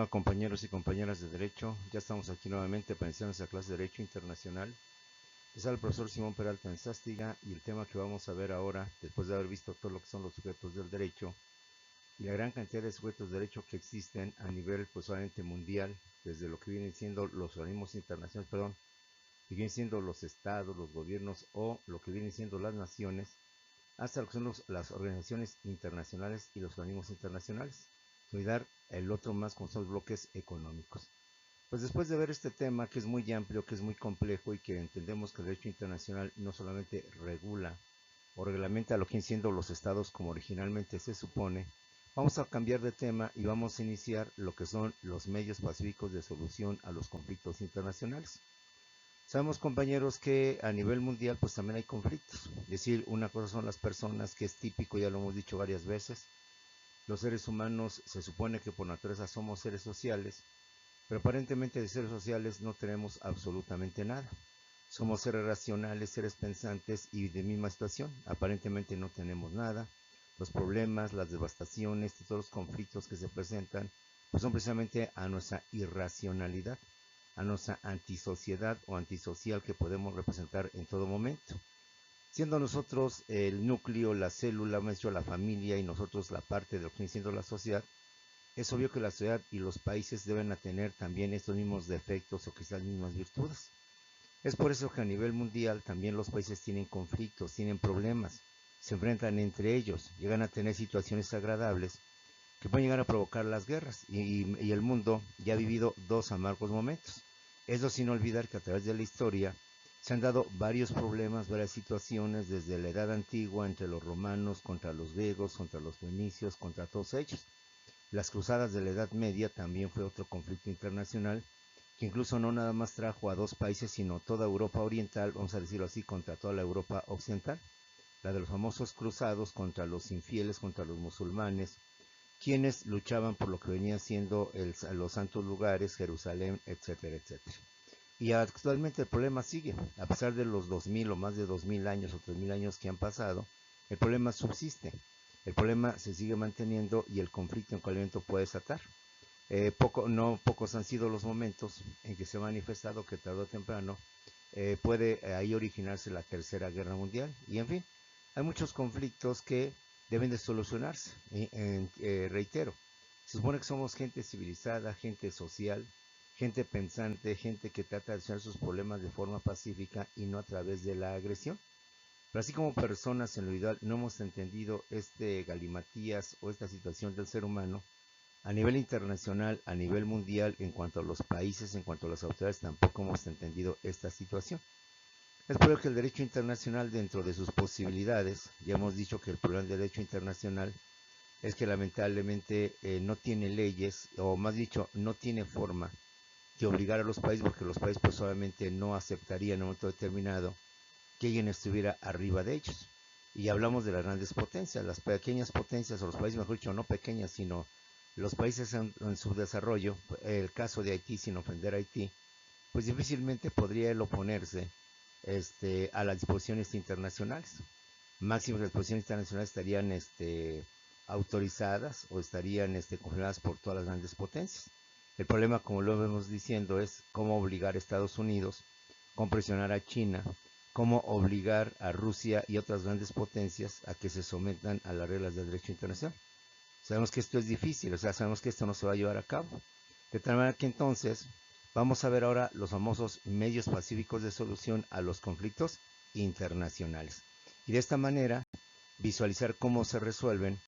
Estimado compañeros y compañeras de Derecho, ya estamos aquí nuevamente para iniciar nuestra clase de Derecho Internacional. Les habla el profesor Simón Peralta Enzástiga y el tema que vamos a ver ahora, después de haber visto todo lo que son los sujetos del derecho y la gran cantidad de sujetos de derecho que existen a nivel pues obviamente mundial, desde lo que vienen siendo los organismos internacionales, que vienen siendo los estados, los gobiernos o lo que vienen siendo las naciones, hasta lo que son las organizaciones internacionales y los organismos internacionales. Olvidar el otro más con son los bloques económicos. Pues después de ver este tema que es muy amplio, que es muy complejo y que entendemos que el derecho internacional no solamente regula o reglamenta lo que vienen siendo los estados como originalmente se supone, vamos a cambiar de tema y vamos a iniciar lo que son los medios pacíficos de solución a los conflictos internacionales. Sabemos, compañeros, que a nivel mundial pues también hay conflictos. Es decir, una cosa son las personas, que es típico, ya lo hemos dicho varias veces. Los seres humanos se supone que por naturaleza somos seres sociales, pero aparentemente de seres sociales no tenemos absolutamente nada. Somos seres racionales, seres pensantes y de misma situación. Aparentemente no tenemos nada. Los problemas, las devastaciones y todos los conflictos que se presentan pues son precisamente a nuestra irracionalidad, a nuestra antisociedad o antisocial que podemos representar en todo momento. Siendo nosotros el núcleo, la célula, la familia y nosotros la parte de lo que viene siendo la sociedad, es obvio que la sociedad y los países deben tener también estos mismos defectos o quizás mismas virtudes. Es por eso que a nivel mundial también los países tienen conflictos, tienen problemas, se enfrentan entre ellos, llegan a tener situaciones agradables que pueden llegar a provocar las guerras y el mundo ya ha vivido dos amargos momentos. Eso sin olvidar que a través de la historia se han dado varios problemas, varias situaciones desde la edad antigua entre los romanos, contra los griegos, contra los fenicios, contra todos ellos. Las cruzadas de la Edad Media también fue otro conflicto internacional que incluso no nada más trajo a dos países, sino toda Europa oriental, vamos a decirlo así, contra toda la Europa occidental. La de los famosos cruzados contra los infieles, contra los musulmanes, quienes luchaban por lo que venía siendo los santos lugares, Jerusalén, etcétera, etcétera. Y actualmente el problema sigue, a pesar de los 2000 o más de 2000 años o 3000 años que han pasado, el problema subsiste, el problema se sigue manteniendo y el conflicto en cualquier momento puede desatar. No pocos han sido los momentos en que se ha manifestado que tarde o temprano puede ahí originarse la Tercera Guerra Mundial. Y en fin, hay muchos conflictos que deben de solucionarse. Reitero, se supone que somos gente civilizada, gente social, gente pensante, gente que trata de solucionar sus problemas de forma pacífica y no a través de la agresión. Pero así como personas en lo ideal no hemos entendido este galimatías o esta situación del ser humano, a nivel internacional, a nivel mundial, en cuanto a los países, en cuanto a las autoridades, tampoco hemos entendido esta situación. Es por ello que el derecho internacional, dentro de sus posibilidades, ya hemos dicho que el problema del derecho internacional es que lamentablemente no tiene leyes, o más dicho, no tiene forma de obligar a los países, porque los países pues obviamente no aceptarían en un momento determinado que alguien estuviera arriba de ellos. Y hablamos de las grandes potencias, las pequeñas potencias, o los países, mejor dicho, no pequeñas, sino los países en subdesarrollo, el caso de Haití, sin ofender a Haití, pues difícilmente podría él oponerse a las disposiciones internacionales. Máximo las disposiciones internacionales estarían autorizadas o estarían confirmadas por todas las grandes potencias. El problema, como lo vemos diciendo, es cómo obligar a Estados Unidos, cómo presionar a China, cómo obligar a Rusia y otras grandes potencias a que se sometan a las reglas del derecho internacional. Sabemos que esto es difícil, o sea, sabemos que esto no se va a llevar a cabo. De tal manera que entonces vamos a ver ahora los famosos medios pacíficos de solución a los conflictos internacionales. Y de esta manera visualizar cómo se resuelven,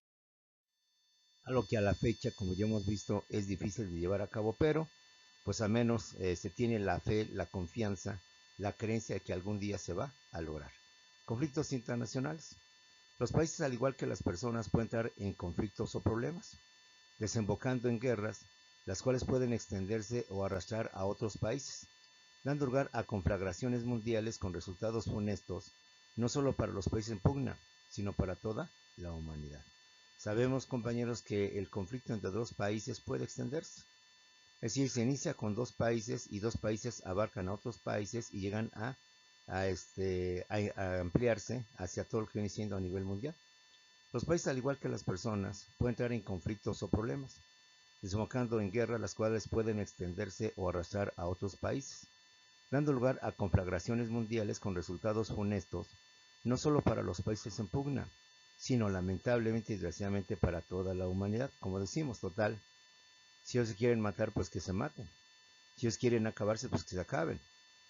a lo que a la fecha, como ya hemos visto, es difícil de llevar a cabo, pero pues al menos se tiene la fe, la confianza, la creencia de que algún día se va a lograr. Conflictos internacionales. Los países, al igual que las personas, pueden entrar en conflictos o problemas, desembocando en guerras, las cuales pueden extenderse o arrastrar a otros países, dando lugar a conflagraciones mundiales con resultados funestos, no solo para los países en pugna, sino para toda la humanidad. Sabemos, compañeros, que el conflicto entre dos países puede extenderse. Es decir, se inicia con dos países y dos países abarcan a otros países y llegan a ampliarse hacia todo lo que viene siendo a nivel mundial. Los países, al igual que las personas, pueden entrar en conflictos o problemas, desembocando en guerras las cuales pueden extenderse o arrastrar a otros países, dando lugar a conflagraciones mundiales con resultados funestos, no solo para los países en pugna, sino lamentablemente y desgraciadamente para toda la humanidad. Como decimos, total, si ellos se quieren matar, pues que se maten. Si ellos quieren acabarse, pues que se acaben.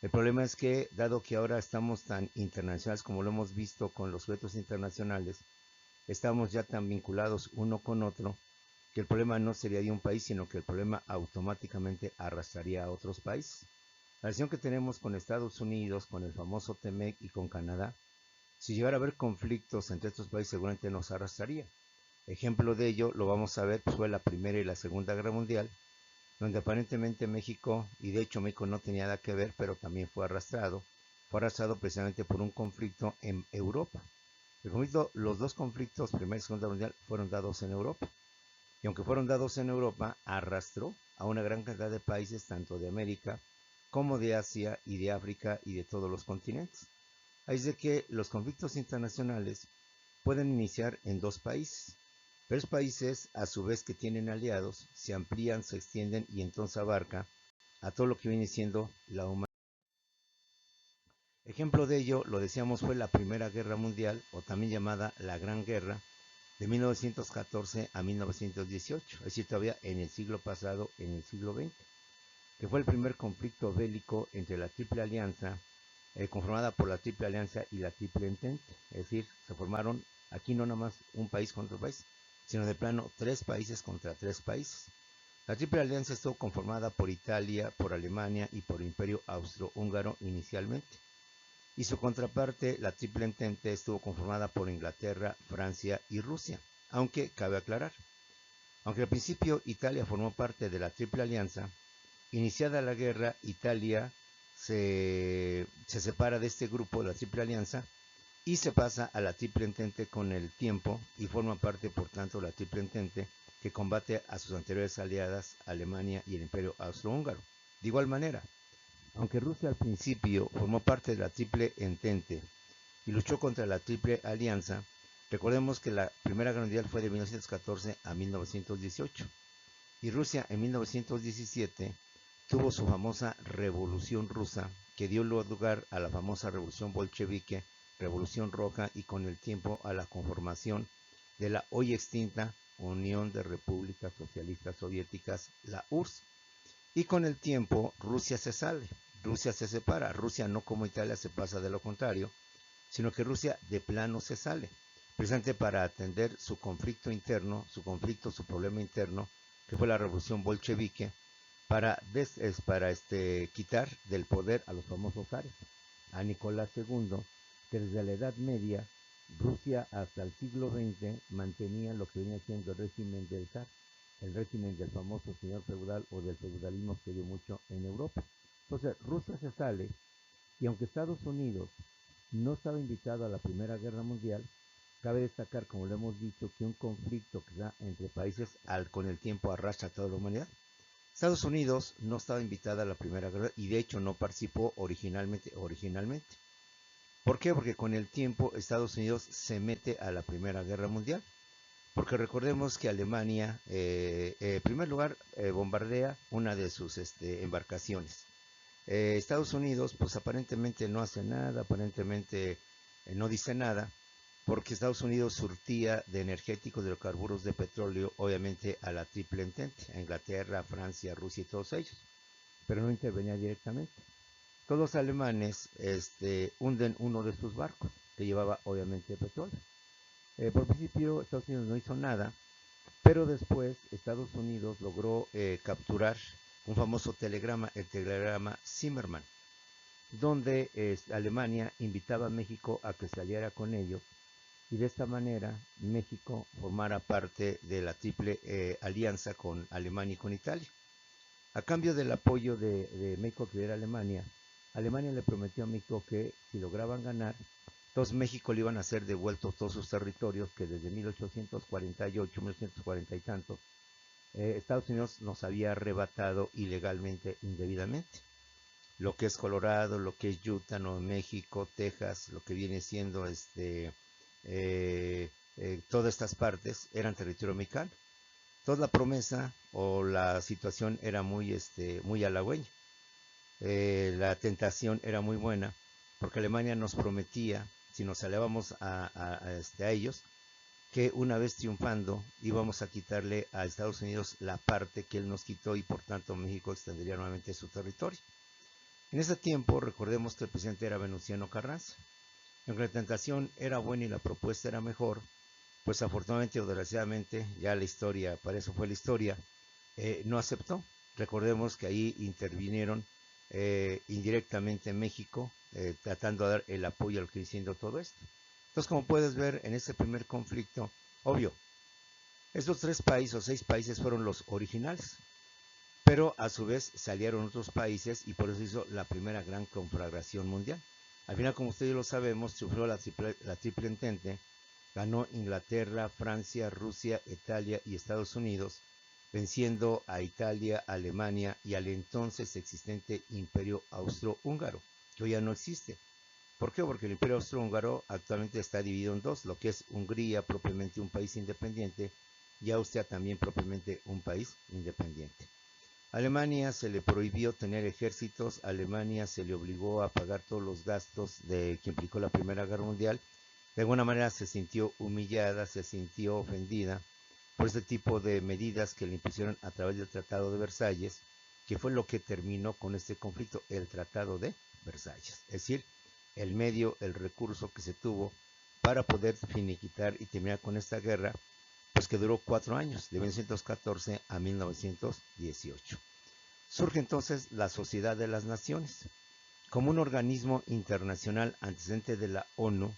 El problema es que, dado que ahora estamos tan internacionales como lo hemos visto con los sujetos internacionales, estamos ya tan vinculados uno con otro, que el problema no sería de un país, sino que el problema automáticamente arrastraría a otros países. La relación que tenemos con Estados Unidos, con el famoso TEMEC y con Canadá, si llegara a haber conflictos entre estos países, seguramente nos arrastraría. Ejemplo de ello lo vamos a ver, pues fue la Primera y la Segunda Guerra Mundial, donde aparentemente México, y de hecho México no tenía nada que ver, pero también fue arrastrado precisamente por un conflicto en Europa. Los dos conflictos, Primera y Segunda Guerra Mundial, fueron dados en Europa. Y aunque fueron dados en Europa, arrastró a una gran cantidad de países, tanto de América como de Asia y de África y de todos los continentes. Ahí es de que los conflictos internacionales pueden iniciar en dos países. Pero los países, a su vez que tienen aliados, se amplían, se extienden y entonces abarca a todo lo que viene siendo la humanidad. Ejemplo de ello, lo decíamos, fue la Primera Guerra Mundial, o también llamada la Gran Guerra, de 1914 a 1918, es decir, todavía en el siglo pasado, en el siglo XX, que fue el primer conflicto bélico entre la Triple Alianza, conformada por la Triple Alianza y la Triple Entente, es decir, se formaron aquí no nada más un país contra otro país, sino de plano tres países contra tres países. La Triple Alianza estuvo conformada por Italia, por Alemania y por el Imperio Austrohúngaro inicialmente. Y su contraparte, la Triple Entente, estuvo conformada por Inglaterra, Francia y Rusia, aunque cabe aclarar, aunque al principio Italia formó parte de la Triple Alianza, iniciada la guerra, Italia se separa de este grupo, de la Triple Alianza, y se pasa a la Triple Entente con el tiempo y forma parte, por tanto, de la Triple Entente que combate a sus anteriores aliadas, Alemania y el Imperio Austrohúngaro. De igual manera, aunque Rusia al principio formó parte de la Triple Entente y luchó contra la Triple Alianza, recordemos que la Primera Guerra Mundial fue de 1914 a 1918 y Rusia en 1917 tuvo su famosa Revolución Rusa que dio lugar a la famosa Revolución Bolchevique, Revolución Roja y con el tiempo a la conformación de la hoy extinta Unión de Repúblicas Socialistas Soviéticas, la URSS. Y con el tiempo Rusia se sale, Rusia se separa, Rusia no como Italia se pasa de lo contrario, sino que Rusia de plano se sale, precisamente para atender su conflicto interno, su problema interno, que fue la revolución bolchevique, para quitar del poder a los famosos zares, a Nicolás II, que desde la Edad Media, Rusia hasta el siglo XX mantenía lo que venía siendo el régimen del zar, el régimen del famoso señor feudal o del feudalismo que dio mucho en Europa. Entonces Rusia se sale y aunque Estados Unidos no estaba invitado a la Primera Guerra Mundial, cabe destacar, como lo hemos dicho, que un conflicto que da entre países con el tiempo arrastra a toda la humanidad. Estados Unidos no estaba invitada a la Primera Guerra y de hecho no participó originalmente. ¿Por qué? Porque con el tiempo Estados Unidos se mete a la Primera Guerra Mundial. Porque recordemos que Alemania, en primer lugar, bombardea una de sus embarcaciones. Estados Unidos, pues aparentemente no hace nada, aparentemente no dice nada, porque Estados Unidos surtía de energéticos, de hidrocarburos, de petróleo, obviamente a la Triple Entente, a Inglaterra, Francia, Rusia y todos ellos, pero no intervenía directamente. Todos los alemanes hunden uno de sus barcos, que llevaba obviamente petróleo. Por principio Estados Unidos no hizo nada, pero después Estados Unidos logró capturar un famoso telegrama, el telegrama Zimmermann, donde Alemania invitaba a México a que se aliara con ellos y de esta manera México formara parte de la triple alianza con Alemania y con Italia. A cambio del apoyo de México que era Alemania, Alemania le prometió a México que si lograban ganar, entonces México le iban a ser devueltos todos sus territorios que desde 1848, 1840 y tanto, Estados Unidos nos había arrebatado ilegalmente, indebidamente. Lo que es Colorado, lo que es Utah, Nuevo México, Texas, lo que viene siendo todas estas partes eran territorio mexicano. Toda la promesa o la situación era muy halagüeña. La tentación era muy buena porque Alemania nos prometía, si nos aliábamos a ellos, que una vez triunfando íbamos a quitarle a Estados Unidos la parte que él nos quitó y por tanto México extendería nuevamente su territorio. En ese tiempo recordemos que el presidente era Venustiano Carranza. Aunque la tentación era buena y la propuesta era mejor, pues afortunadamente o desgraciadamente, ya la historia, para eso fue la historia, no aceptó. Recordemos que ahí intervinieron indirectamente México, tratando de dar el apoyo al que diciendo todo esto. Entonces, como puedes ver, en este primer conflicto, obvio, estos 3 países o 6 países fueron los originales, pero a su vez salieron otros países y por eso hizo la primera gran conflagración mundial. Al final, como ustedes lo sabemos, sufrió la triple entente, ganó Inglaterra, Francia, Rusia, Italia y Estados Unidos, venciendo a Italia, Alemania y al entonces existente Imperio Austrohúngaro, que hoy ya no existe. ¿Por qué? Porque el Imperio Austrohúngaro actualmente está dividido en dos, lo que es Hungría propiamente un país independiente y Austria también propiamente un país independiente. A Alemania se le prohibió tener ejércitos, a Alemania se le obligó a pagar todos los gastos que implicó la Primera Guerra Mundial. De alguna manera se sintió humillada, se sintió ofendida por este tipo de medidas que le impusieron a través del Tratado de Versalles, que fue lo que terminó con este conflicto, el Tratado de Versalles. Es decir, el medio, el recurso que se tuvo para poder finiquitar y terminar con esta guerra, pues que duró 4 años, de 1914 a 1918. Surge entonces la Sociedad de las Naciones, como un organismo internacional antecedente de la ONU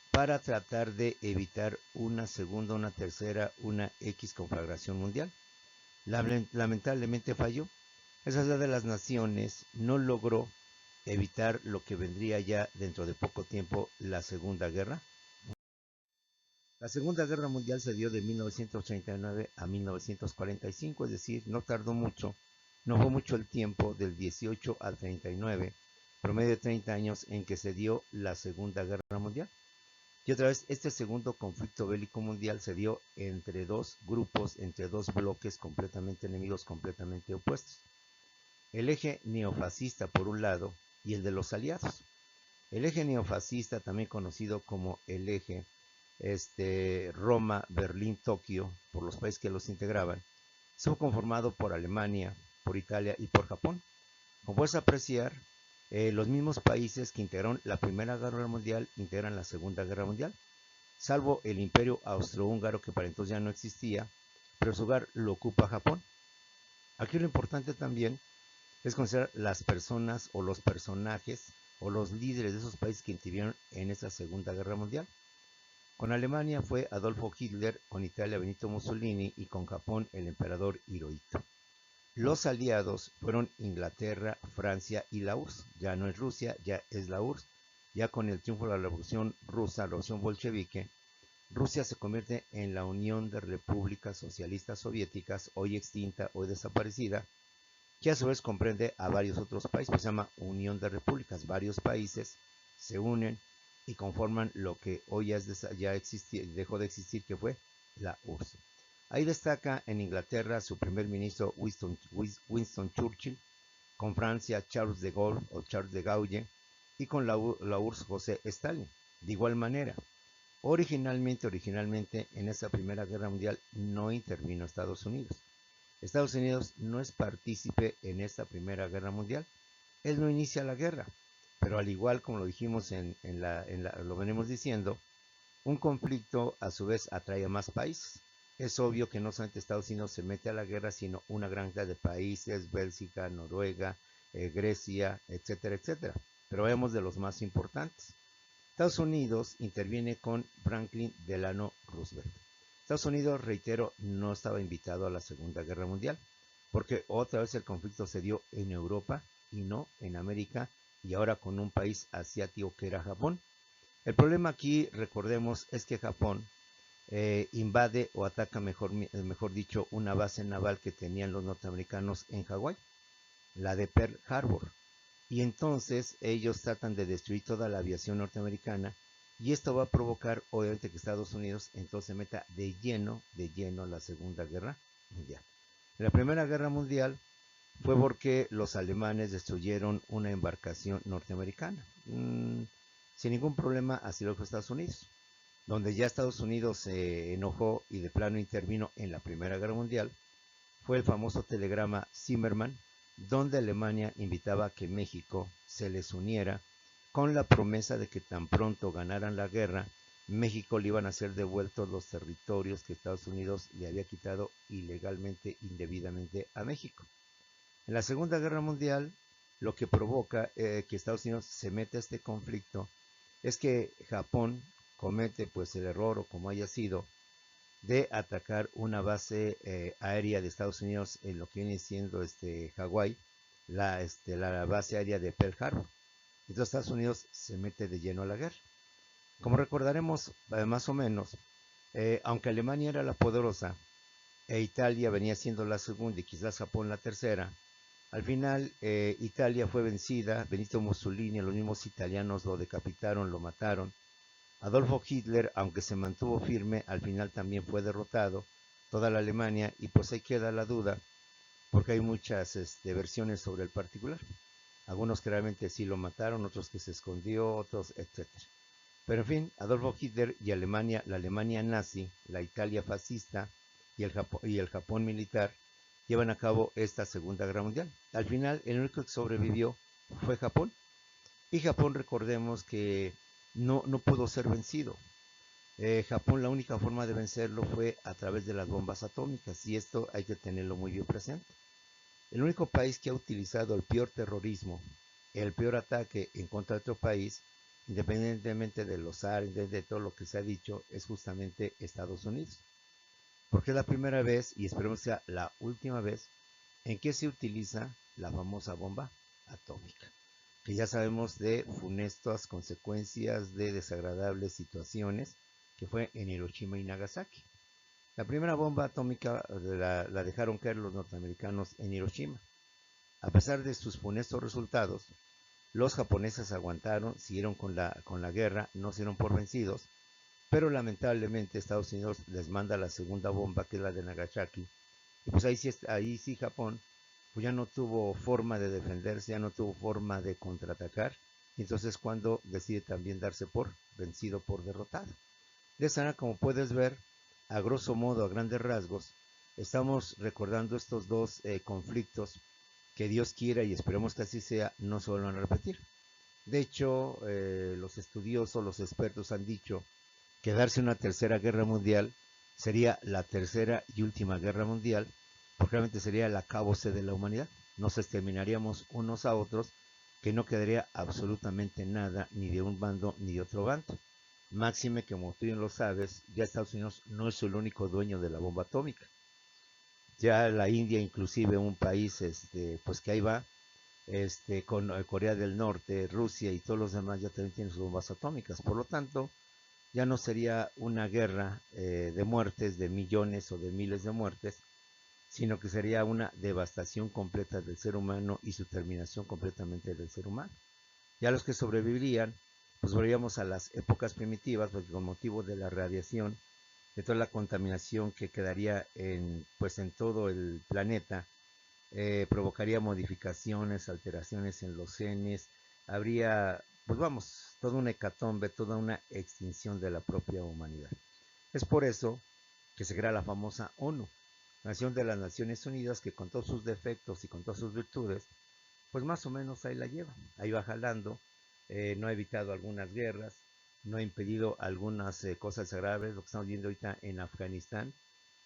para tratar de evitar una segunda, una tercera, una X conflagración mundial. Lamentablemente falló. Esa Sociedad de las Naciones no logró evitar lo que vendría ya dentro de poco tiempo, la Segunda Guerra. La Segunda Guerra Mundial se dio de 1939 a 1945, es decir, no tardó mucho, no fue mucho el tiempo del 18 al 39, promedio de 30 años en que se dio la Segunda Guerra Mundial. Y otra vez, este segundo conflicto bélico mundial se dio entre dos grupos, entre dos bloques completamente enemigos, completamente opuestos. El eje neofascista por un lado y el de los aliados. El eje neofascista, también conocido como el eje Roma, Berlín, Tokio, por los países que los integraban, estuvo conformado por Alemania, por Italia y por Japón. Como puedes apreciar, los mismos países que integraron la Primera Guerra Mundial integran la Segunda Guerra Mundial, salvo el Imperio Austrohúngaro, que para entonces ya no existía, pero su lugar lo ocupa Japón. Aquí lo importante también es considerar las personas o los personajes o los líderes de esos países que intervinieron en esta Segunda Guerra Mundial. Con Alemania fue Adolfo Hitler, con Italia Benito Mussolini y con Japón el emperador Hirohito. Los aliados fueron Inglaterra, Francia y la URSS. Ya no es Rusia, ya es la URSS. Ya con el triunfo de la Revolución Rusa, la Revolución Bolchevique, Rusia se convierte en la Unión de Repúblicas Socialistas Soviéticas, hoy extinta, hoy desaparecida, que a su vez comprende a varios otros países, pues se llama Unión de Repúblicas. Varios países se unen y conforman lo que hoy ya dejó de existir, que fue la URSS. Ahí destaca en Inglaterra su primer ministro Winston Churchill, con Francia Charles de Gaulle o Charles de Gaulle y con la URSS José Stalin. De igual manera, originalmente en esa Primera Guerra Mundial no intervino Estados Unidos. Estados Unidos no es partícipe en esta Primera Guerra Mundial. Él no inicia la guerra, pero al igual como lo dijimos lo venimos diciendo, un conflicto a su vez atrae a más países. Es obvio que no solamente Estados Unidos se mete a la guerra, sino una gran cantidad de países, Bélgica, Noruega, Grecia, etcétera, etcétera. Pero veamos de los más importantes. Estados Unidos interviene con Franklin Delano Roosevelt. Estados Unidos, reitero, no estaba invitado a la Segunda Guerra Mundial, porque otra vez el conflicto se dio en Europa y no en América, y ahora con un país asiático que era Japón. El problema aquí, recordemos, es que Japón invade o ataca, mejor dicho, una base naval que tenían los norteamericanos en Hawái, la de Pearl Harbor. Y entonces ellos tratan de destruir toda la aviación norteamericana y esto va a provocar obviamente que Estados Unidos entonces se meta de lleno a la Segunda Guerra Ya. En la Primera Guerra Mundial fue porque los alemanes destruyeron una embarcación norteamericana. Sin ningún así hacia los Estados Unidos, donde ya Estados Unidos se enojó y de plano intervino en la Primera Guerra Mundial, fue el famoso telegrama Zimmermann, donde Alemania invitaba a que México se les uniera con la promesa de que tan pronto ganaran la guerra, México le iban a ser devueltos los territorios que Estados Unidos le había quitado ilegalmente, indebidamente a México. En la Segunda Guerra Mundial, lo que provoca que Estados Unidos se meta a este conflicto es que Japón comete pues el error o como haya sido de atacar una base aérea de Estados Unidos en lo que viene siendo Hawái, la base aérea de Pearl Harbor. Entonces Estados Unidos se mete de lleno a la guerra. Como recordaremos más o menos, aunque Alemania era la poderosa e Italia venía siendo la segunda y quizás Japón la tercera, al final Italia fue vencida, Benito Mussolini, los mismos italianos lo decapitaron, lo mataron. Adolfo Hitler, aunque se mantuvo firme, al final también fue derrotado, toda la Alemania, y pues ahí queda la duda, porque hay muchas versiones sobre el particular. Algunos que realmente sí lo mataron, otros que se escondió, otros, etcétera. Pero en fin, Adolfo Hitler y Alemania, la Alemania nazi, la Italia fascista y el Japón militar llevan a cabo esta Segunda Guerra Mundial. Al final, el único que sobrevivió fue Japón. Y Japón, recordemos que no pudo ser vencido. Japón, la única forma de vencerlo fue a través de las bombas atómicas, y esto hay que tenerlo muy bien presente. El único país que ha utilizado el peor terrorismo, el peor ataque en contra de otro país, independientemente de los árabes, de todo lo que se ha dicho, es justamente Estados Unidos. Porque es la primera vez, y esperemos sea la última vez, en que se utiliza la famosa bomba atómica, que ya sabemos de funestas consecuencias, de desagradables situaciones, que fue en Hiroshima y Nagasaki. La primera bomba atómica la dejaron caer los norteamericanos en Hiroshima. A pesar de sus funestos resultados, los japoneses aguantaron, siguieron con la guerra, no se dieron por vencidos, pero lamentablemente Estados Unidos les manda la segunda bomba, que es la de Nagasaki, y pues ahí sí Japón pues ya no tuvo forma de defenderse, ya no tuvo forma de contraatacar, y entonces cuando decide también darse por vencido, por derrotado. De esa manera, como puedes ver, a grosso modo, a grandes rasgos, estamos recordando estos dos conflictos que Dios quiera y esperemos que así sea, no se vuelvan a repetir. De hecho, los estudiosos, los expertos han dicho que darse una tercera guerra mundial sería la tercera y última guerra mundial, porque realmente sería el acabose de la humanidad. Nos exterminaríamos unos a otros, que no quedaría absolutamente nada, ni de un bando ni de otro bando. Máxime que, como tú bien lo sabes, ya Estados Unidos no es el único dueño de la bomba atómica. Ya la India, inclusive un país pues que ahí va, con Corea del Norte, Rusia y todos los demás ya también tienen sus bombas atómicas. Por lo tanto, ya no sería una guerra de muertes, de millones o de miles de muertes, sino que sería una devastación completa del ser humano y su terminación completamente del ser humano. Ya los que sobrevivirían, pues volveríamos a las épocas primitivas, porque con motivo de la radiación, de toda la contaminación que quedaría pues en todo el planeta, provocaría modificaciones, alteraciones en los genes, habría, pues vamos, toda una hecatombe, toda una extinción de la propia humanidad. Es por eso que se crea la famosa ONU, Nación de las Naciones Unidas, que con todos sus defectos y con todas sus virtudes, pues más o menos ahí la lleva, ahí va jalando, no ha evitado algunas guerras, no ha impedido algunas cosas graves, lo que estamos viendo ahorita en Afganistán,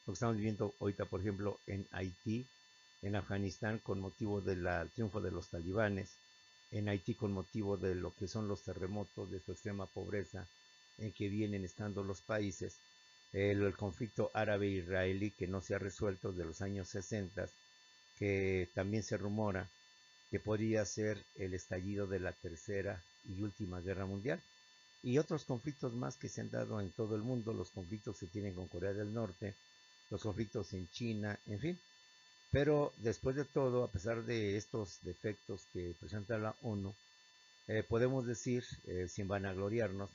lo que estamos viendo ahorita, por ejemplo, en Haití, en Afganistán con motivo del triunfo de los talibanes, en Haití con motivo de lo que son los terremotos, de su extrema pobreza en que vienen estando los países, el conflicto árabe-israelí que no se ha resuelto de los años 60, que también se rumora que podría ser el estallido de la tercera y última guerra mundial, y otros conflictos más que se han dado en todo el mundo, los conflictos que tienen con Corea del Norte, los conflictos en China, en fin. Pero después de todo, a pesar de estos defectos que presenta la ONU, podemos decir, sin vanagloriarnos,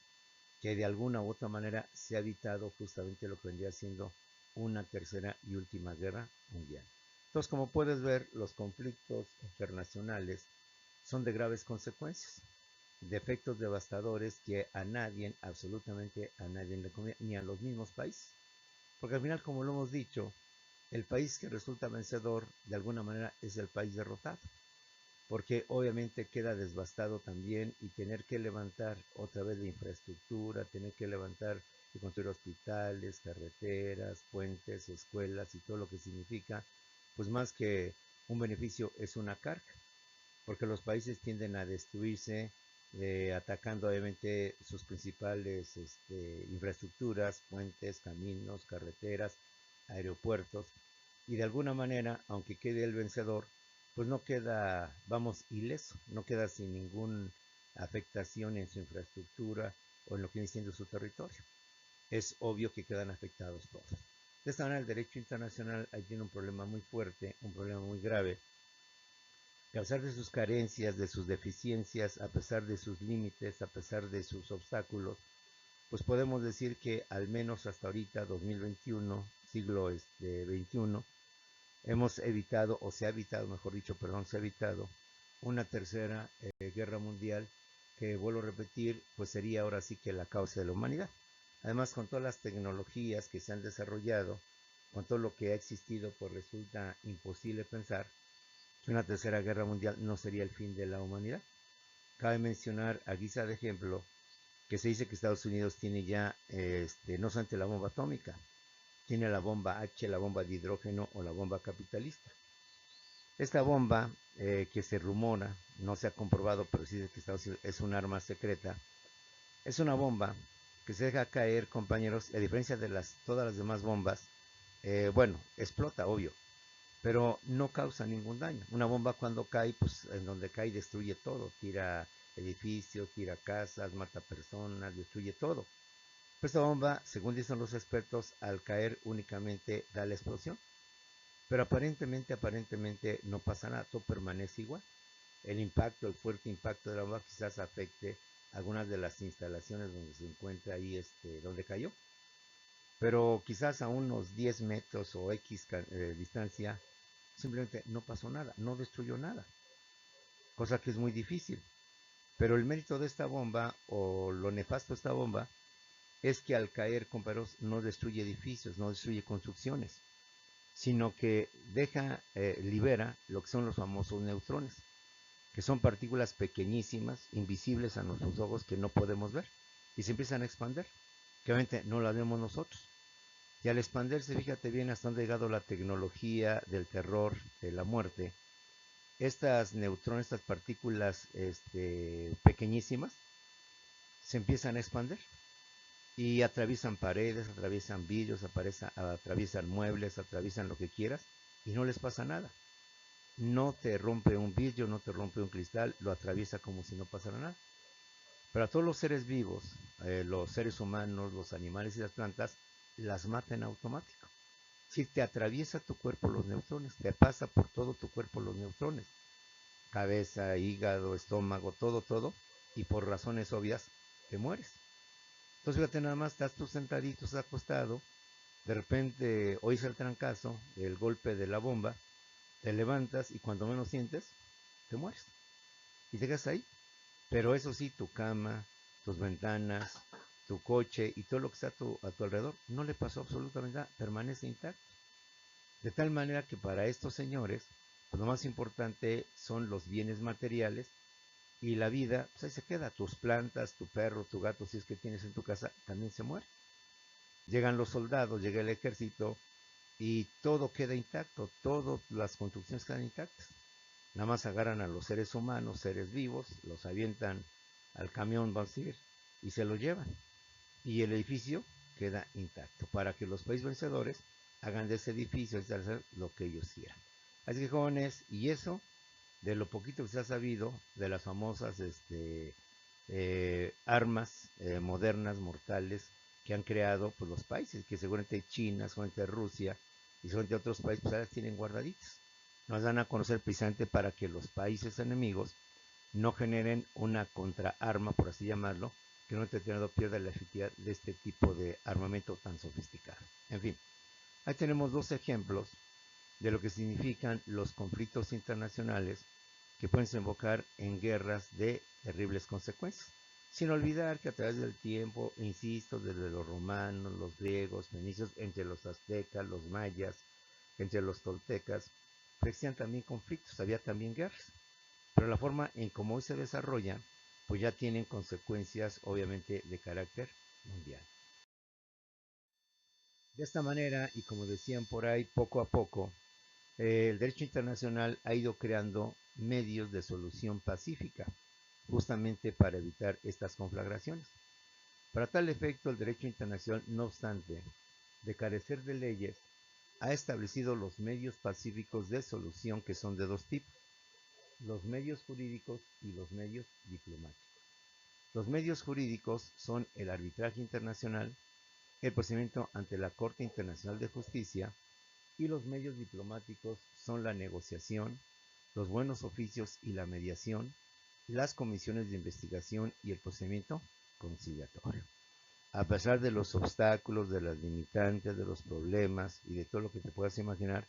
que de alguna u otra manera se ha evitado justamente lo que vendría siendo una tercera y última guerra mundial. Entonces, como puedes ver, los conflictos internacionales son de graves consecuencias, de efectos devastadores que a nadie, absolutamente a nadie le conviene, ni a los mismos países. Porque al final, como lo hemos dicho, el país que resulta vencedor de alguna manera es el país derrotado, porque obviamente queda devastado también y tener que levantar otra vez la infraestructura, tener que levantar y construir hospitales, carreteras, puentes, escuelas y todo lo que significa, pues más que un beneficio es una carga, porque los países tienden a destruirse atacando obviamente sus principales infraestructuras, puentes, caminos, carreteras, aeropuertos, y de alguna manera, aunque quede el vencedor, pues no queda, vamos, ileso, no queda sin ninguna afectación en su infraestructura o en lo que viene siendo su territorio. Es obvio que quedan afectados todos. De esta manera, el derecho internacional ahí tiene un problema muy fuerte, un problema muy grave, que a pesar de sus carencias, de sus deficiencias, a pesar de sus límites, a pesar de sus obstáculos, pues podemos decir que al menos hasta ahorita, 2021, siglo XXI, hemos evitado, o se ha evitado, mejor dicho, perdón, se ha evitado una tercera guerra mundial que, vuelvo a repetir, pues sería ahora sí que la causa de la humanidad. Además, con todas las tecnologías que se han desarrollado, con todo lo que ha existido, pues resulta imposible pensar que una tercera guerra mundial no sería el fin de la humanidad. Cabe mencionar, a guisa de ejemplo, que se dice que Estados Unidos tiene ya no solamente la bomba atómica, tiene la bomba H, la bomba de hidrógeno o la bomba capitalista. Esta bomba, que se rumora, no se ha comprobado, pero sí dice que Estados Unidos es un arma secreta, es una bomba que se deja caer, compañeros, a diferencia de todas las demás bombas, bueno, explota, obvio, pero no causa ningún daño. Una bomba cuando cae, pues en donde cae destruye todo, tira edificios, tira casas, mata personas, destruye todo. Esta bomba, según dicen los expertos, al caer únicamente da la explosión, pero aparentemente no pasa nada, todo permanece igual. El impacto, el fuerte impacto de la bomba quizás afecte algunas de las instalaciones donde se encuentra ahí, donde cayó, pero quizás a unos 10 metros o X distancia, simplemente no pasó nada, no destruyó nada, cosa que es muy difícil. Pero el mérito de esta bomba, o lo nefasto de esta bomba, es que al caer, compañeros, no destruye edificios, no destruye construcciones, sino que libera lo que son los famosos neutrones, que son partículas pequeñísimas, invisibles a nuestros ojos, que no podemos ver, y se empiezan a expandir, que obviamente no las vemos nosotros. Y al expandirse, fíjate bien hasta dónde ha llegado la tecnología del terror, de la muerte. Estas neutrones, estas partículas pequeñísimas, se empiezan a expandir y atraviesan paredes, atraviesan vidrios, atraviesan muebles, atraviesan lo que quieras y no les pasa nada. No te rompe un vidrio, no te rompe un cristal, lo atraviesa como si no pasara nada. Pero a todos los seres vivos, los seres humanos, los animales y las plantas, las mata en automático. Si te atraviesa tu cuerpo los neutrones, te pasa por todo tu cuerpo los neutrones, cabeza, hígado, estómago, todo, y por razones obvias te mueres. Entonces fíjate nada más, estás tú sentadito, estás acostado, de repente oís el trancazo, el golpe de la bomba, te levantas y cuando menos sientes, te mueres. Y te quedas ahí. Pero eso sí, tu cama, tus ventanas, tu coche y todo lo que está a tu alrededor, no le pasó absolutamente nada, permanece intacto. De tal manera que para estos señores, pues lo más importante son los bienes materiales y la vida, pues ahí se queda. Tus plantas, tu perro, tu gato, si es que tienes en tu casa, también se muere. Llegan los soldados, llega el ejército y todo queda intacto, todas las construcciones quedan intactas. Nada más agarran a los seres humanos, seres vivos, los avientan al camión, vamos a decir, y se los llevan. Y el edificio queda intacto para que los países vencedores hagan de ese edificio hacer lo que ellos quieran. Así que jóvenes, y eso de lo poquito que se ha sabido de las famosas armas modernas, mortales, que han creado pues, los países, que seguramente China, seguramente Rusia y seguramente otros países pues, las tienen guardaditas. Nos dan a conocer precisamente para que los países enemigos no generen una contraarma, por así llamarlo, que no determinado pierda la efectividad de este tipo de armamento tan sofisticado. En fin, Ahí tenemos dos ejemplos de lo que significan los conflictos internacionales que pueden desembocar en guerras de terribles consecuencias. Sin olvidar que a través del tiempo, insisto, desde los romanos, los griegos, fenicios, entre los aztecas, los mayas, entre los toltecas, existían también conflictos, había también guerras. Pero la forma en cómo hoy se desarrolla, pues ya tienen consecuencias obviamente de carácter mundial. De esta manera, y como decían por ahí, poco a poco, el derecho internacional ha ido creando medios de solución pacífica, justamente para evitar estas conflagraciones. Para tal efecto, el derecho internacional, no obstante, de carecer de leyes, ha establecido los medios pacíficos de solución que son de dos tipos, los medios jurídicos y los medios diplomáticos. Los medios jurídicos son el arbitraje internacional, el procedimiento ante la Corte Internacional de Justicia, y los medios diplomáticos son la negociación, los buenos oficios y la mediación, las comisiones de investigación y el procedimiento conciliatorio. A pesar de los obstáculos, de las limitantes, de los problemas y de todo lo que te puedas imaginar,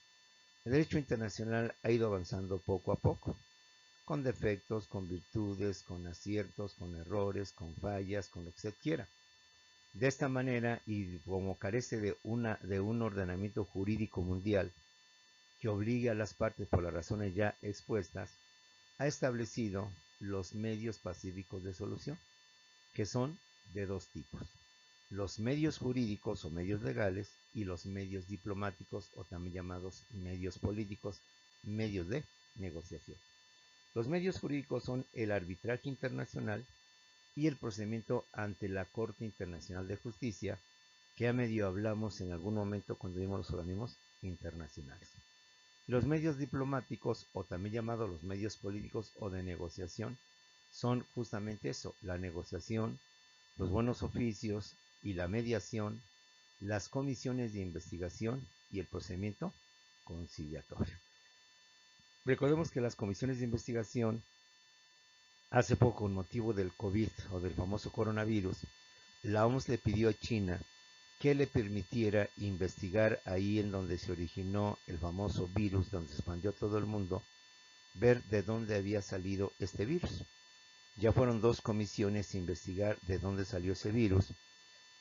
el derecho internacional ha ido avanzando poco a poco, con defectos, con virtudes, con aciertos, con errores, con fallas, con lo que se quiera. De esta manera, y como carece de un ordenamiento jurídico mundial que obligue a las partes por las razones ya expuestas, ha establecido los medios pacíficos de solución, que son de dos tipos: los medios jurídicos o medios legales y los medios diplomáticos o también llamados medios políticos, medios de negociación. Los medios jurídicos son el arbitraje internacional y el procedimiento ante la Corte Internacional de Justicia, que a medio hablamos en algún momento cuando vimos los organismos internacionales. Los medios diplomáticos, o también llamados los medios políticos o de negociación, son justamente eso: la negociación, los buenos oficios y la mediación, las comisiones de investigación y el procedimiento conciliatorio. Recordemos que las comisiones de investigación, hace poco, con motivo del COVID o del famoso coronavirus, la OMS le pidió a China que le permitiera investigar ahí en donde se originó el famoso virus, donde se expandió todo el mundo, ver de dónde había salido este virus. Ya fueron dos comisiones a investigar de dónde salió ese virus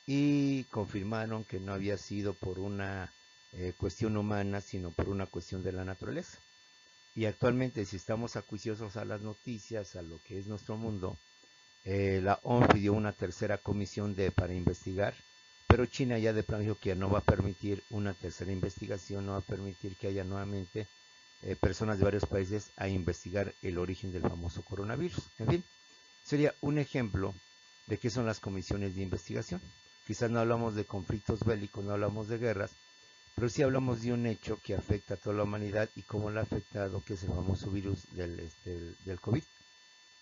y confirmaron que no había sido por una cuestión humana, sino por una cuestión de la naturaleza. Y actualmente, si estamos acuciosos a las noticias, a lo que es nuestro mundo, la OMS pidió una tercera comisión para investigar, pero China ya de plano dijo que no va a permitir una tercera investigación, no va a permitir que haya nuevamente personas de varios países a investigar el origen del famoso coronavirus. En fin, sería un ejemplo de qué son las comisiones de investigación. Quizás no hablamos de conflictos bélicos, no hablamos de guerras, pero sí hablamos de un hecho que afecta a toda la humanidad y cómo lo ha afectado, que es el famoso virus del COVID.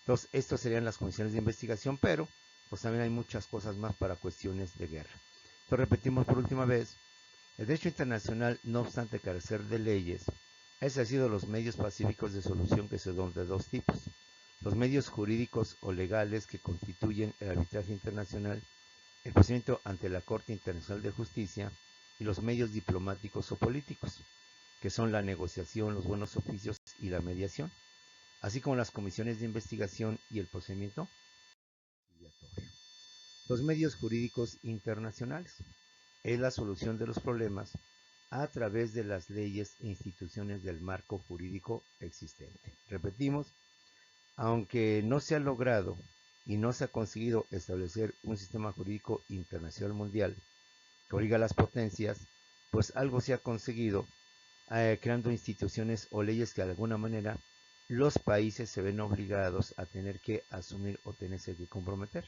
Entonces, estas serían las comisiones de investigación, pero pues también hay muchas cosas más para cuestiones de guerra. Entonces, repetimos por última vez: el derecho internacional, no obstante carecer de leyes, ha establecido los medios pacíficos de solución, que son de dos tipos: los medios jurídicos o legales, que constituyen el arbitraje internacional, el procedimiento ante la Corte Internacional de Justicia, y los medios diplomáticos o políticos, que son la negociación, los buenos oficios y la mediación, así como las comisiones de investigación y el procedimiento conciliatorio. Los medios jurídicos internacionales es la solución de los problemas a través de las leyes e instituciones del marco jurídico existente. Repetimos: aunque no se ha logrado y no se ha conseguido establecer un sistema jurídico internacional mundial que obliga a las potencias, pues algo se ha conseguido creando instituciones o leyes que de alguna manera los países se ven obligados a tener que asumir o tenerse que comprometer.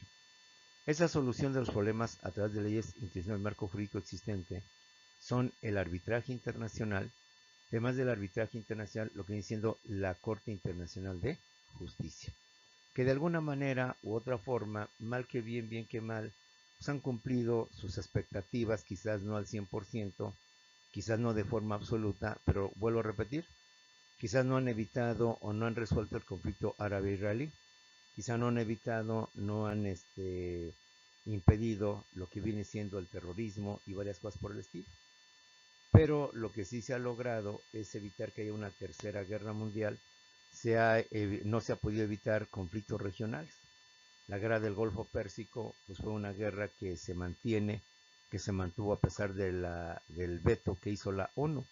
Esa solución de los problemas a través de leyes internacionales del marco jurídico existente son el arbitraje internacional, además del arbitraje internacional, lo que viene siendo la Corte Internacional de Justicia, que de alguna manera u otra forma, mal que bien, bien que mal, pues han cumplido sus expectativas, quizás no al 100%, quizás no de forma absoluta, pero vuelvo a repetir: quizás no han evitado o no han resuelto el conflicto árabe-israelí, quizás no han evitado, no han impedido lo que viene siendo el terrorismo y varias cosas por el estilo. pero lo que sí se ha logrado es evitar que haya una tercera guerra mundial. No se ha podido evitar conflictos regionales. La guerra del Golfo Pérsico pues fue una guerra que se mantiene, que se mantuvo a pesar del veto que hizo la ONU,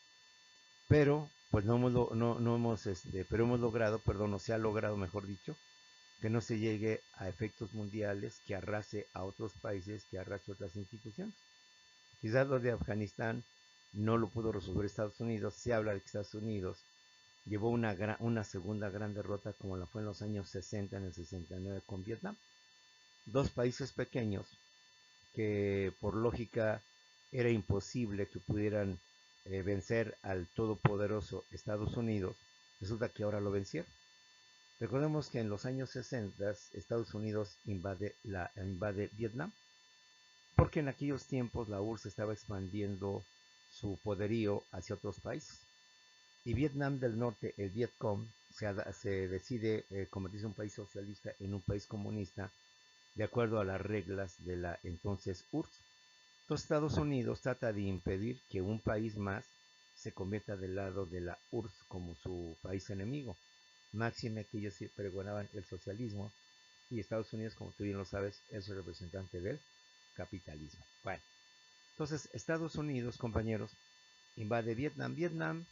pero pues no hemos, pero hemos logrado, perdón, no se ha logrado, mejor dicho, que no se llegue a efectos mundiales, que arrase a otros países, que arrase a otras instituciones. Quizás lo de Afganistán no lo pudo resolver Estados Unidos. Se habla de que Estados Unidos llevó una segunda gran derrota como la fue en los años 60, en el 69 con Vietnam. Dos países pequeños que por lógica era imposible que pudieran vencer al todopoderoso Estados Unidos, resulta que ahora lo vencieron. Recordemos que en los años 60 Estados Unidos invade Vietnam, porque en aquellos tiempos la URSS estaba expandiendo su poderío hacia otros países. Y Vietnam del Norte, el Vietcong, se decide convertirse en un país socialista en un país comunista, de acuerdo a las reglas de la entonces URSS. Entonces Estados Unidos trata de impedir que un país más se convierta del lado de la URSS como su país enemigo. Máxime que ellos pregonaban el socialismo y Estados Unidos, como tú bien lo sabes, es el representante del capitalismo. Bueno, entonces Estados Unidos, compañeros, invade Vietnam. Vietnam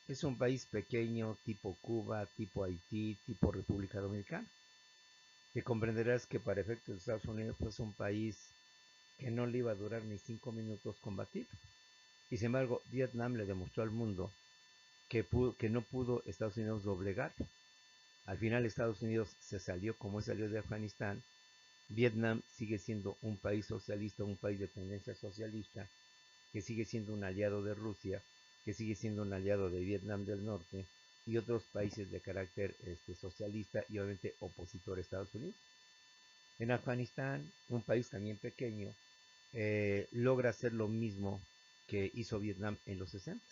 es un país pequeño, tipo Cuba, tipo Haití, tipo República Dominicana. Que comprenderás que para efectos de Estados Unidos pues, es un país que no le iba a durar ni 5 minutos combatir. Y sin embargo, Vietnam le demostró al mundo que no pudo Estados Unidos doblegar. Al final Estados Unidos se salió como salió de Afganistán. Vietnam sigue siendo un país socialista, un país de tendencia socialista, que sigue siendo un aliado de Rusia, que sigue siendo un aliado de Vietnam del Norte y otros países de carácter socialista y obviamente opositor a Estados Unidos. En Afganistán, un país también pequeño, logra hacer lo mismo que hizo Vietnam en los 60.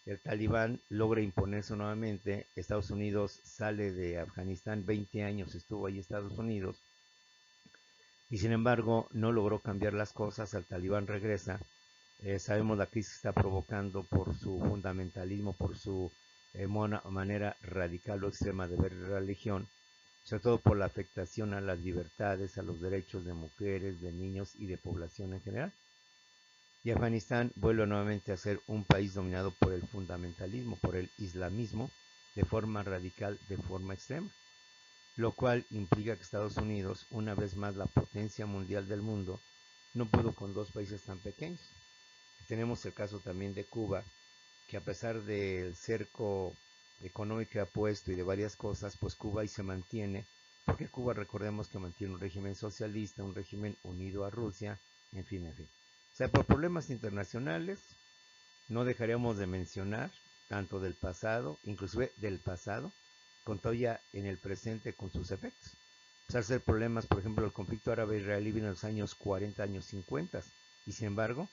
El talibán logra imponerse nuevamente, Estados Unidos sale de Afganistán, 20 años estuvo ahí Estados Unidos, y sin embargo no logró cambiar las cosas, el talibán regresa, sabemos la crisis que está provocando por su fundamentalismo, por su manera radical o extrema de ver la religión, sobre todo por la afectación a las libertades, a los derechos de mujeres, de niños y de población en general. Y Afganistán vuelve nuevamente a ser un país dominado por el fundamentalismo, por el islamismo, de forma radical, de forma extrema, lo cual implica que Estados Unidos, una vez más la potencia mundial del mundo, no pudo con dos países tan pequeños. Tenemos el caso también de Cuba, que a pesar del cerco económico que ha puesto y de varias cosas, pues Cuba ahí se mantiene, porque Cuba recordemos que mantiene un régimen socialista, un régimen unido a Rusia, en fin, en fin. O sea, por problemas internacionales, no dejaríamos de mencionar tanto del pasado, inclusive del pasado, con todavía en el presente con sus efectos. O sea, problemas, por ejemplo, el conflicto árabe-israelí vino en los años 40, años 50, y sin embargo,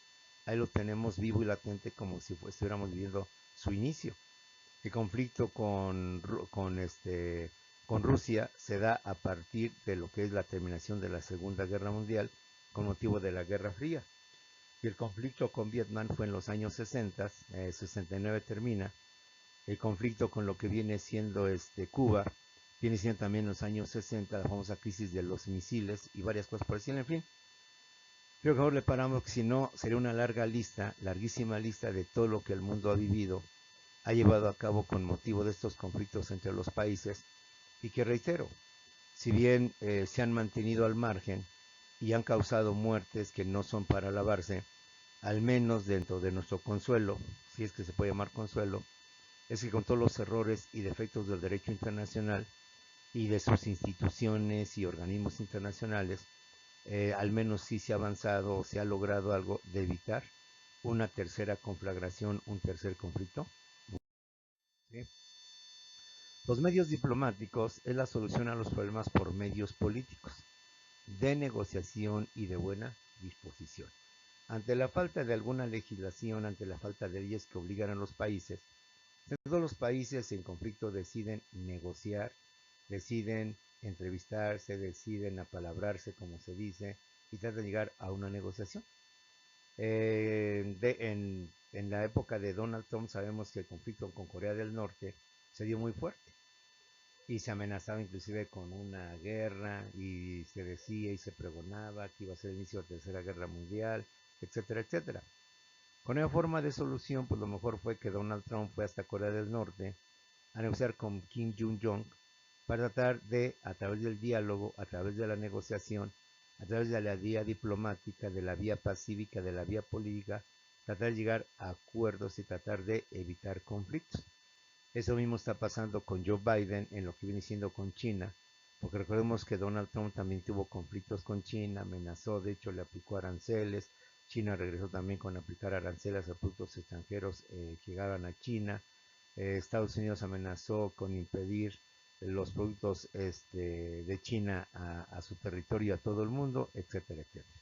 ahí lo tenemos vivo y latente como si estuviéramos viviendo su inicio. El conflicto con Rusia se da a partir de lo que es la terminación de la Segunda Guerra Mundial con motivo de la Guerra Fría. Y el conflicto con Vietnam fue en los años 60, 69 termina. El conflicto con lo que viene siendo Cuba viene siendo también en los años 60, la famosa crisis de los misiles y varias cosas por decirlo, en fin. Creo que mejor le paramos, que si no sería una larga lista, larguísima lista de todo lo que el mundo ha vivido, ha llevado a cabo con motivo de estos conflictos entre los países y que reitero, si bien se han mantenido al margen y han causado muertes que no son para alabarse, al menos dentro de nuestro consuelo, si es que se puede llamar consuelo, es que con todos los errores y defectos del derecho internacional y de sus instituciones y organismos internacionales, al menos sí se ha avanzado, se ha logrado algo de evitar una tercera conflagración, un tercer conflicto. ¿Sí? Los medios diplomáticos es la solución a los problemas por medios políticos, de negociación y de buena disposición. Ante la falta de alguna legislación, ante la falta de leyes que obligan a los países, todos los países en conflicto deciden negociar, deciden entrevistarse, deciden apalabrarse, como se dice, y tratan de llegar a una negociación. En la época de Donald Trump sabemos que el conflicto con Corea del Norte se dio muy fuerte y se amenazaba inclusive con una guerra y se decía y se pregonaba que iba a ser el inicio de la Tercera Guerra Mundial, etcétera, etcétera. Con esa forma de solución, pues lo mejor fue que Donald Trump fue hasta Corea del Norte a negociar con Kim Jong-un para tratar de, a través del diálogo, a través de la negociación, a través de la vía diplomática, de la vía pacífica, de la vía política, tratar de llegar a acuerdos y tratar de evitar conflictos. Eso mismo está pasando con Joe Biden en lo que viene siendo con China, porque recordemos que Donald Trump también tuvo conflictos con China, amenazó, de hecho le aplicó aranceles, China regresó también con aplicar aranceles a productos extranjeros que llegaban a China, Estados Unidos amenazó con impedir los productos de China a su territorio, a todo el mundo, etcétera, etcétera.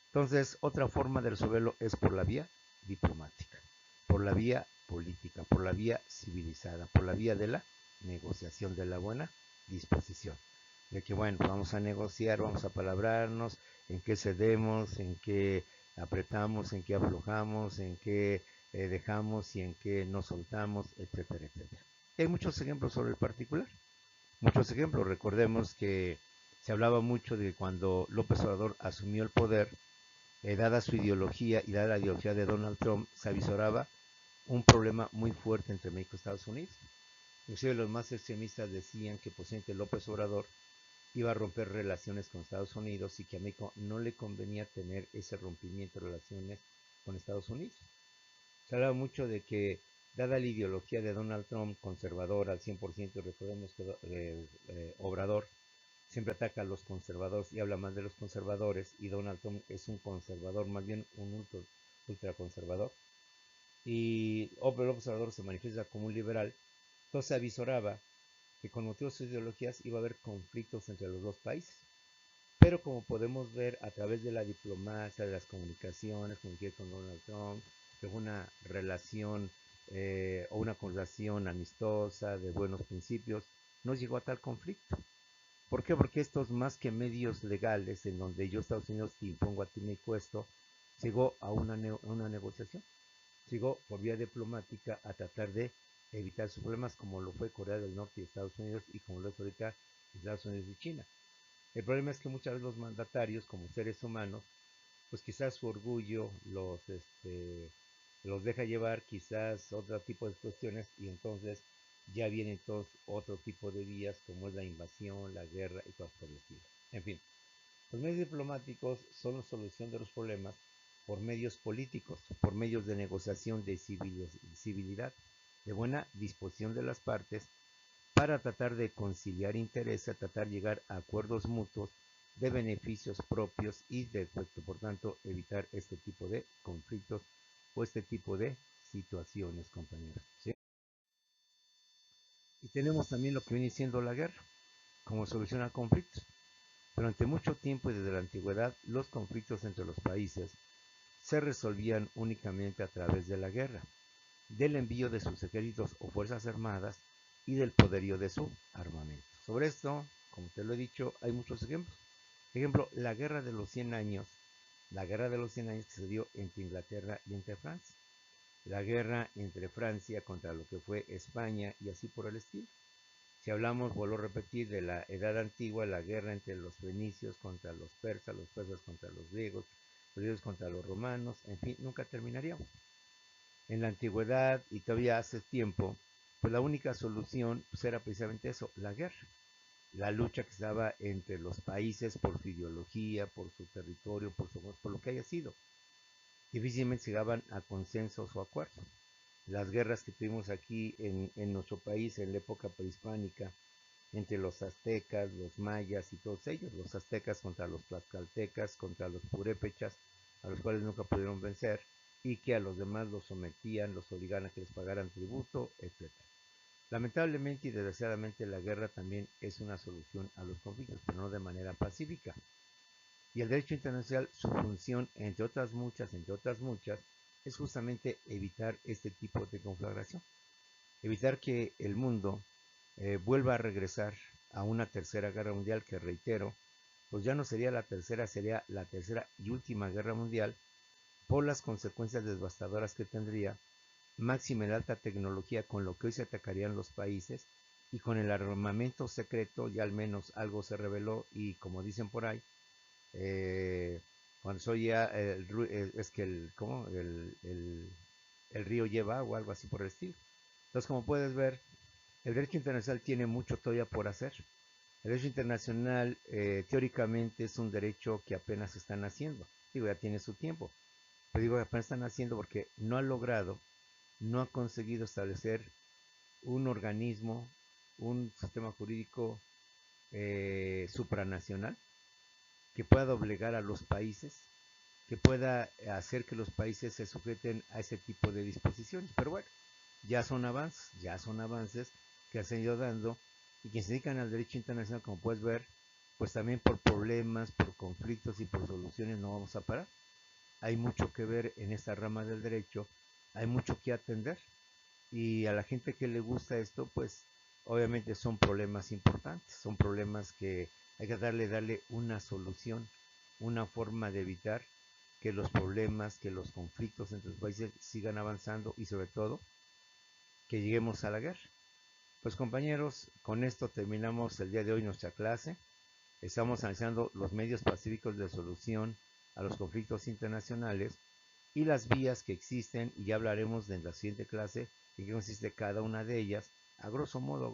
Entonces, otra forma de resolverlo es por la vía diplomática, por la vía política, por la vía civilizada, por la vía de la negociación, de la buena disposición. De que, bueno, vamos a negociar, vamos a palabrarnos, en qué cedemos, en qué apretamos, en qué aflojamos, en qué dejamos y en qué no soltamos, etcétera, etcétera. Hay muchos ejemplos sobre el particular, muchos ejemplos. Recordemos que se hablaba mucho de cuando López Obrador asumió el poder, dada su ideología y dada la ideología de Donald Trump, se avisoraba un problema muy fuerte entre México y Estados Unidos. Inclusive los más extremistas decían que el presidente López Obrador iba a romper relaciones con Estados Unidos y que a México no le convenía tener ese rompimiento de relaciones con Estados Unidos. Se hablaba mucho de que, dada la ideología de Donald Trump, conservador al 100%, recordemos que Obrador siempre ataca a los conservadores y habla más de los conservadores, y Donald Trump es un conservador, más bien un ultraconservador, y López Obrador se manifiesta como un liberal. Entonces avisoraba que con motivo de sus ideologías iba a haber conflictos entre los dos países. Pero como podemos ver a través de la diplomacia, de las comunicaciones, como con Donald Trump, que fue una relación o una conversación amistosa, de buenos principios, no llegó a tal conflicto. ¿Por qué? Porque estos, más que medios legales en donde yo, Estados Unidos, te impongo a ti mi impuesto, llegó a una negociación, llegó por vía diplomática a tratar de evitar sus problemas, como lo fue Corea del Norte y Estados Unidos, y como lo es ahorita Estados Unidos y China. El problema es que muchas veces los mandatarios, como seres humanos, pues quizás su orgullo los deja llevar, quizás otro tipo de cuestiones, y entonces ya vienen todos otro tipo de vías, como es la invasión, la guerra y cosas por el estilo. En fin, los medios diplomáticos son la solución de los problemas por medios políticos, por medios de negociación, de civilidad, de buena disposición de las partes, para tratar de conciliar intereses, tratar de llegar a acuerdos mutuos de beneficios propios y de, por tanto, evitar este tipo de conflictos o este tipo de situaciones, compañeros. ¿Sí? Y tenemos también lo que viene siendo la guerra como solución a conflictos. Durante mucho tiempo y desde la antigüedad, los conflictos entre los países se resolvían únicamente a través de la guerra, del envío de sus ejércitos o fuerzas armadas y del poderío de su armamento. Sobre esto, como te lo he dicho, hay muchos ejemplos. Por ejemplo, la guerra de los 100 años, la guerra de los 100 años que se dio entre Inglaterra y entre Francia, la guerra entre Francia contra lo que fue España y así por el estilo. Si hablamos, vuelvo a repetir, de la edad antigua, la guerra entre los fenicios contra los persas contra los griegos contra los romanos, en fin, nunca terminaríamos. En la antigüedad y todavía hace tiempo, pues la única solución pues era precisamente eso, la guerra. La lucha que estaba entre los países por su ideología, por su territorio, por lo que haya sido. Difícilmente llegaban a consensos o acuerdos. Las guerras que tuvimos aquí en nuestro país en la época prehispánica, entre los aztecas, los mayas y todos ellos, los aztecas contra los tlaxcaltecas, contra los purépechas, a los cuales nunca pudieron vencer, y que a los demás los sometían, los obligaban a que les pagaran tributo, etc. Lamentablemente y desgraciadamente la guerra también es una solución a los conflictos, pero no de manera pacífica. Y el derecho internacional, su función, entre otras muchas, es justamente evitar este tipo de conflagración, evitar que el mundo vuelva a regresar a una tercera guerra mundial que, reitero, pues ya no sería la tercera, sería la tercera y última guerra mundial, por las consecuencias devastadoras que tendría, máxima en alta tecnología con lo que hoy se atacarían los países, y con el armamento secreto ya al menos algo se reveló, y como dicen por ahí, eh, cuando se oía es que ¿cómo? El río lleva agua, algo así por el estilo. Entonces, como puedes ver, el derecho internacional tiene mucho todavía por hacer. El derecho internacional teóricamente es un derecho que apenas están haciendo. Digo, ya tiene su tiempo. Pero digo, apenas están haciendo porque no ha logrado, no ha conseguido establecer un organismo, un sistema jurídico supranacional que pueda doblegar a los países, que pueda hacer que los países se sujeten a ese tipo de disposiciones. Pero bueno, ya son avances que se han ido dando, y quienes se dedican al derecho internacional, como puedes ver, pues también por problemas, por conflictos y por soluciones no vamos a parar. Hay mucho que ver en esta rama del derecho, hay mucho que atender, y a la gente que le gusta esto, pues obviamente son problemas importantes, son problemas que hay que darle una solución, una forma de evitar que los problemas, que los conflictos entre los países sigan avanzando, y sobre todo que lleguemos a la guerra. Pues compañeros, con esto terminamos el día de hoy nuestra clase. Estamos analizando los medios pacíficos de solución a los conflictos internacionales y las vías que existen, y ya hablaremos en la siguiente clase en qué consiste cada una de ellas, a grosso modo,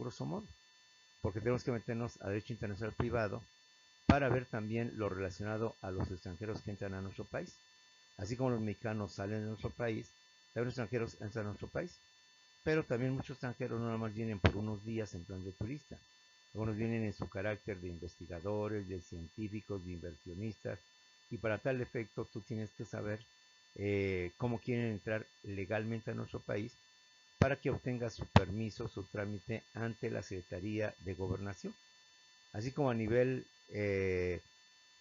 porque tenemos que meternos a derecho internacional privado para ver también lo relacionado a los extranjeros que entran a nuestro país. Así como los mexicanos salen de nuestro país, también los extranjeros entran a nuestro país. Pero también muchos extranjeros no nada más vienen por unos días en plan de turista. Algunos vienen en su carácter de investigadores, de científicos, de inversionistas. Y para tal efecto tú tienes que saber cómo quieren entrar legalmente a nuestro país para que obtenga su permiso, su trámite ante la Secretaría de Gobernación. Así como a nivel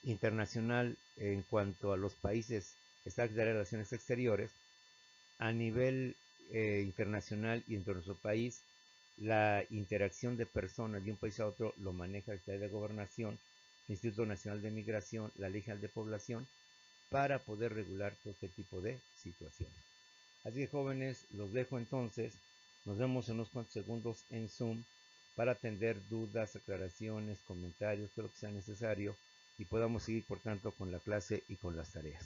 internacional en cuanto a los países, está de Relaciones Exteriores, a nivel internacional y dentro de nuestro país, la interacción de personas de un país a otro lo maneja la Secretaría de Gobernación, el Instituto Nacional de Migración, la Ley General de Población, para poder regular todo este tipo de situaciones. Así que jóvenes, los dejo entonces. Nos vemos en unos cuantos segundos en Zoom para atender dudas, aclaraciones, comentarios, todo lo que sea necesario, y podamos seguir por tanto con la clase y con las tareas.